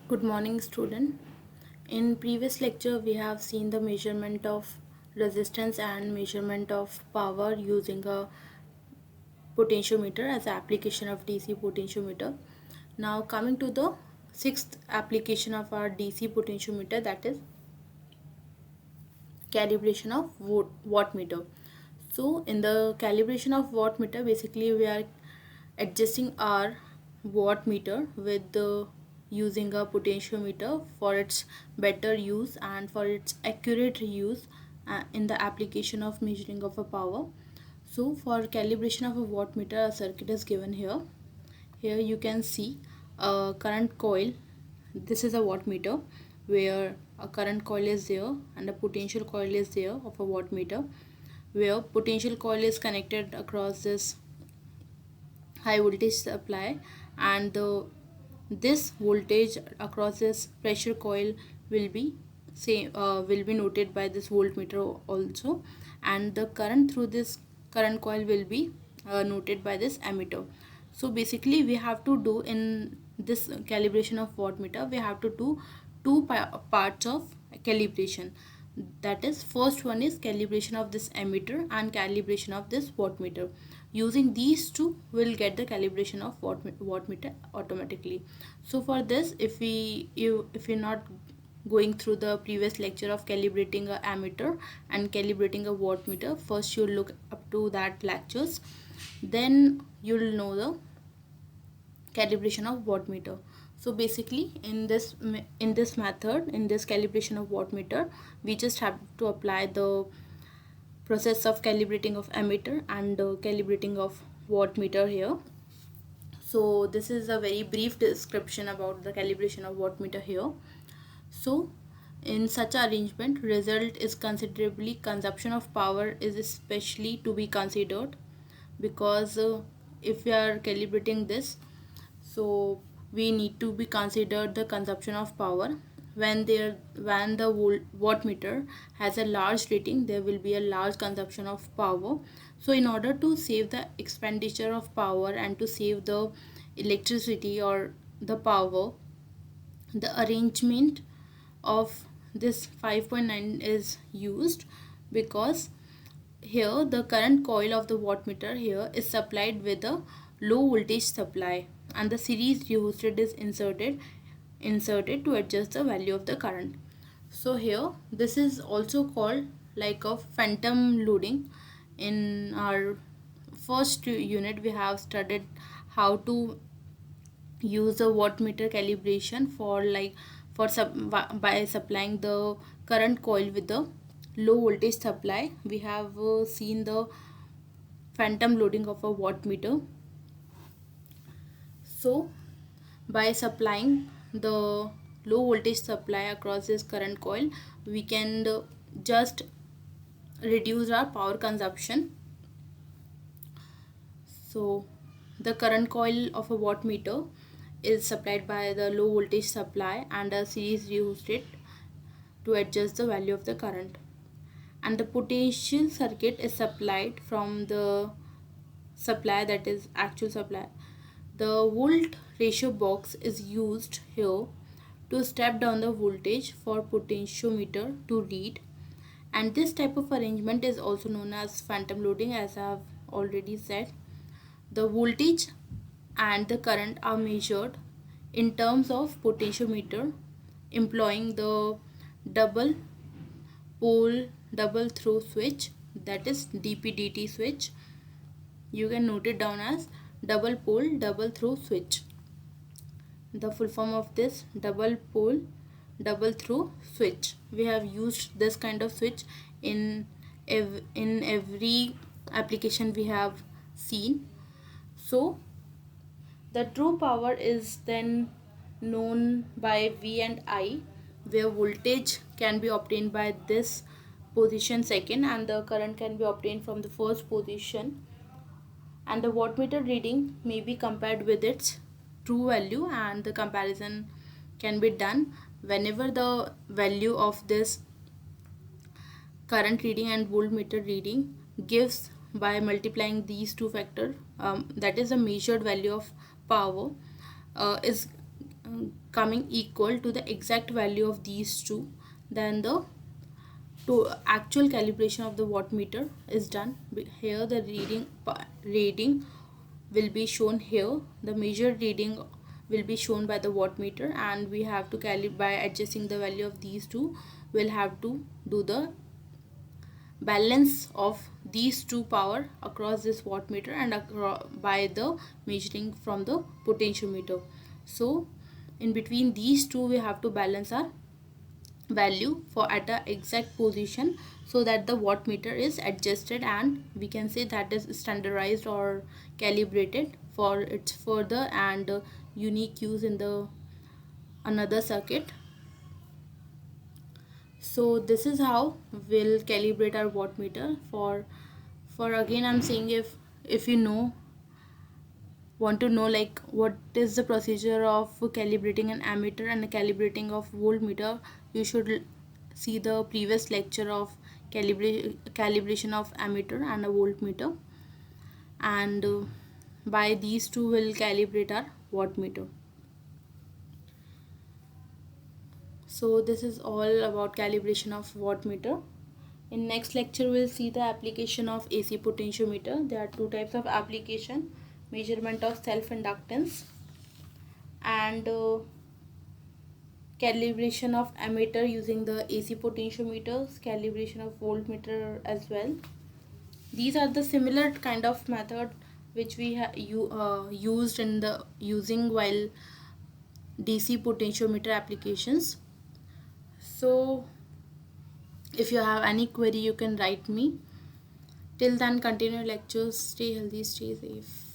Good morning, student. In previous lecture, we have seen the measurement of resistance and measurement of power using a potentiometer as an application of DC potentiometer. Now coming to the sixth application of our DC potentiometer, that is calibration of wattmeter. So in the calibration of wattmeter, basically we are adjusting our wattmeter with the using a potentiometer for its better use and for its accurate use in the application of measuring of a power. So for calibration of a wattmeter, a circuit is given here. Here you can see a current coil. This is a wattmeter where a current coil is there and a potential coil is there of a wattmeter, where potential coil is connected across this high voltage supply, and this voltage across this pressure coil will be will be noted by this voltmeter also, and the current through this current coil will be noted by this ammeter. So basically we have to do in this calibration of wattmeter, we have to do two parts of calibration. That is, first one is calibration of this ammeter and calibration of this wattmeter. Using these two, we'll get the calibration of wattmeter automatically. So for this, if you're not going through the previous lecture of calibrating a ammeter and calibrating a wattmeter, first you'll look up to that lectures, then you'll know the calibration of wattmeter. So basically in this method, in this calibration of wattmeter, we just have to apply the process of calibrating of ammeter and calibrating of wattmeter here. So this is a very brief description about the calibration of wattmeter here. So in such arrangement, result is considerably consumption of power is especially to be considered, because if we are calibrating this, so we need to be considered the consumption of power. When the wattmeter has a large rating, there will be a large consumption of power. So in order to save the expenditure of power and to save the electricity or the power, the arrangement of this 5.9 is used, because here the current coil of the wattmeter here is supplied with a low voltage supply, and the series resistor is inserted to adjust the value of the current. So here this is also called like a phantom loading. In our first unit, we have studied how to use the wattmeter calibration for by supplying the current coil with the low voltage supply. We have seen the phantom loading of a wattmeter. So by supplying the low voltage supply across this current coil, we can just reduce our power consumption. So the current coil of a wattmeter is supplied by the low voltage supply, and a series resistor to adjust the value of the current, and the potential circuit is supplied from the supply, that is actual supply. The volt ratio box is used here to step down the voltage for potentiometer to read, and this type of arrangement is also known as phantom loading, as I have already said. The voltage and the current are measured in terms of potentiometer employing the double pole double throw switch, that is DPDT switch. You can note it down as double pole double throw switch. The full form of this: double pole double throw switch. We have used this kind of switch in every application we have seen. So the true power is then known by V and I, where voltage can be obtained by this position second, and the current can be obtained from the first position, and the wattmeter reading may be compared with its true value, and the comparison can be done whenever the value of this current reading and voltmeter reading gives by multiplying these two factors, that is the measured value of power is coming equal to the exact value of these two, then the actual calibration of the wattmeter is done. Here the reading will be shown here. The measured reading will be shown by the wattmeter, and we have to calibrate by adjusting the value of these two. We'll have to do the balance of these two power across this wattmeter and by the measuring from the potentiometer. So in between these two we have to balance our value for at a exact position, so that the wattmeter is adjusted and we can say that is standardized or calibrated for its further and unique use in the another circuit. So this is how we'll calibrate our wattmeter. For again I'm saying, if you want to know like what is the procedure of calibrating an ammeter and calibrating of voltmeter, you should see the previous lecture of calibration of ammeter and a voltmeter, and by these two will calibrate our wattmeter. So this is all about calibration of wattmeter. In next lecture we'll see the application of AC potentiometer. There are two types of application: measurement of self inductance and calibration of ammeter using the AC potentiometers, calibration of voltmeter as well. These are the similar kind of method which we used in the using while DC potentiometer applications. So if you have any query you can write me. Till then, continue lectures, stay healthy, stay safe.